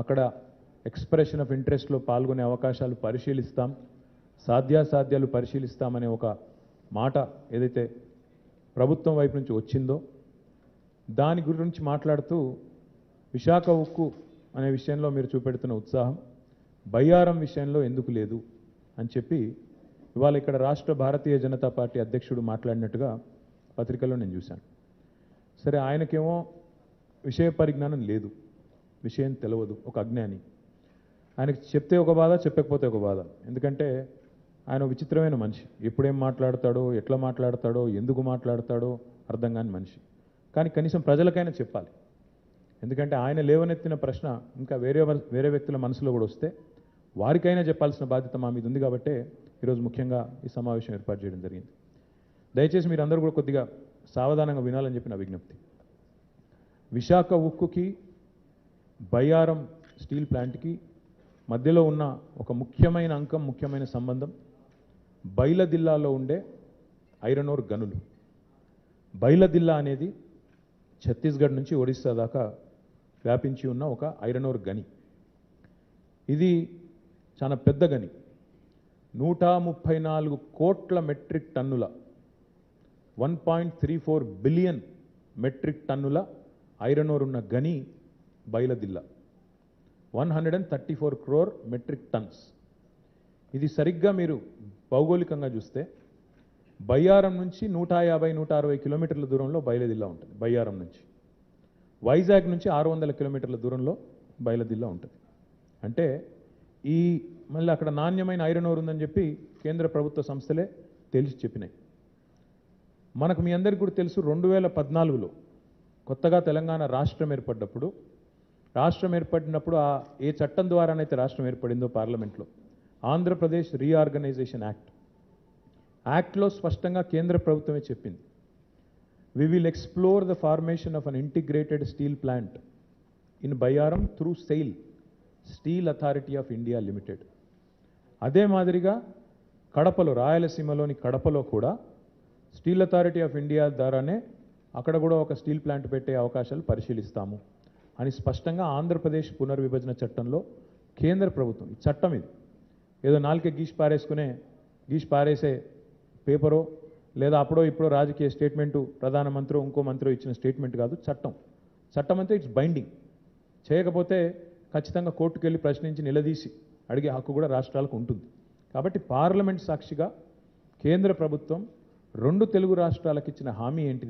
అక్కడ expression of ఇంట్రెస్ట్లో పాల్గొనే అవకాశాలు పరిశీలిస్తాం, సాధ్యాసాధ్యాలు పరిశీలిస్తామనే ఒక మాట ఏదైతే ప్రభుత్వం వైపు నుంచి వచ్చిందో దాని గురించి మాట్లాడుతూ విశాఖ ఉక్కు అనే విషయంలో మీరు చూపెడుతున్న ఉత్సాహం బయ్యారం విషయంలో ఎందుకు లేదు అని చెప్పి ఇవాళ ఇక్కడ రాష్ట్ర భారతీయ జనతా పార్టీ అధ్యక్షుడు మాట్లాడినట్టుగా పత్రికల్లో నేను చూశాను. సరే, ఆయనకేమో విషయ పరిజ్ఞానం లేదు, విషయం తెలియదు, ఒక అజ్ఞాని. ఆయనకి చెప్తే ఒక బాధ, చెప్పకపోతే ఒక బాధ. ఎందుకంటే ఆయన విచిత్రమైన మనిషి, ఎప్పుడేం మాట్లాడతాడో, ఎట్లా మాట్లాడతాడో, ఎందుకు మాట్లాడతాడో అర్థం కాని మనిషి. కానీ కనీసం ప్రజలకైనా చెప్పాలి. ఎందుకంటే ఆయన లేవనెత్తిన ప్రశ్న ఇంకా వేరే వ్యక్తుల మనసులో కూడా వస్తే వారికైనా చెప్పాల్సిన బాధ్యత మా మీద ఉంది. కాబట్టే ఈరోజు ముఖ్యంగా ఈ సమావేశం ఏర్పాటు చేయడం జరిగింది. దయచేసి మీరు అందరూ కూడా కొద్దిగా సావధానంగా వినాలని చెప్పి నా విజ్ఞప్తి. విశాఖ ఉక్కుకి బయ్యారం స్టీల్ ప్లాంట్కి మధ్యలో ఉన్న ఒక ముఖ్యమైన అంకం, ముఖ్యమైన సంబంధం బైలదిల్లాలో ఉండే ఐరన్ ఓర్ గనులు. బైలదిల్లా అనేది ఛత్తీస్గఢ్ నుంచి ఒడిస్సా దాకా వ్యాపించి ఉన్న ఒక ఐరన్ ఓర్ గని. ఇది చాలా పెద్ద గని. 134 కోట్ల మెట్రిక్ టన్నుల 1.34 బిలియన్ మెట్రిక్ టన్నుల ఐరన్ ఓర్ ఉన్న గని బైలదిల్లా. 134 crore metric tons. ఇది సరిగ్గా మీరు భౌగోళికంగా చూస్తే బయ్యారం నుంచి 150-160 కిలోమీటర్ల దూరంలో బైలదిల్లా ఉంటుంది. బయ్యారం నుంచి వైజాగ్ నుంచి 600 కిలోమీటర్ల దూరంలో బైలదిల్లా ఉంటుంది. అంటే మళ్ళీ అక్కడ నాణ్యమైన ఐరన్ ఓర్ ఉందని చెప్పి కేంద్ర ప్రభుత్వ సంస్థలే తెలిసి చెప్పినాయి. మనకు మీ అందరికీ కూడా తెలుసు, 2014లో కొత్తగా తెలంగాణ రాష్ట్రం ఏర్పడినప్పుడు ఏ చట్టం ద్వారానైతే రాష్ట్రం ఏర్పడిందో పార్లమెంట్లో, ఆంధ్రప్రదేశ్ రీఆర్గనైజేషన్ యాక్ట్లో స్పష్టంగా కేంద్ర ప్రభుత్వమే చెప్పింది, we will explore the formation of an integrated steel plant in Bayaram through SAIL, Steel Authority of India Limited. అదే మాదిరిగా కడపలో, రాయలసీమలోని కడపలో కూడా స్టీల్ అథారిటీ ఆఫ్ ఇండియా ద్వారానే అక్కడ కూడా ఒక స్టీల్ ప్లాంట్ పెట్టే అవకాశాలు పరిశీలిస్తాము అని స్పష్టంగా ఆంధ్రప్రదేశ్ పునర్విభజన చట్టంలో కేంద్ర ప్రభుత్వం, ఈ చట్టం ఇది ఏదో నాలుకే గీసి పారేసే పేపరో లేదా అప్పుడో ఇప్పుడో రాజకీయ స్టేట్మెంటు ప్రధానమంత్రి ఇంకో మంత్రి ఇచ్చిన స్టేట్మెంట్ కాదు, చట్టం అంతా ఇట్స్ బైండింగ్. చేయకపోతే ఖచ్చితంగా కోర్టుకు వెళ్ళి ప్రశ్నించి నిలదీసి అడిగే హక్కు కూడా రాష్ట్రాలకు ఉంటుంది. కాబట్టి పార్లమెంట్ సాక్షిగా కేంద్ర ప్రభుత్వం 2 తెలుగు రాష్ట్రాలకు ఇచ్చిన హామీ ఏంటిది?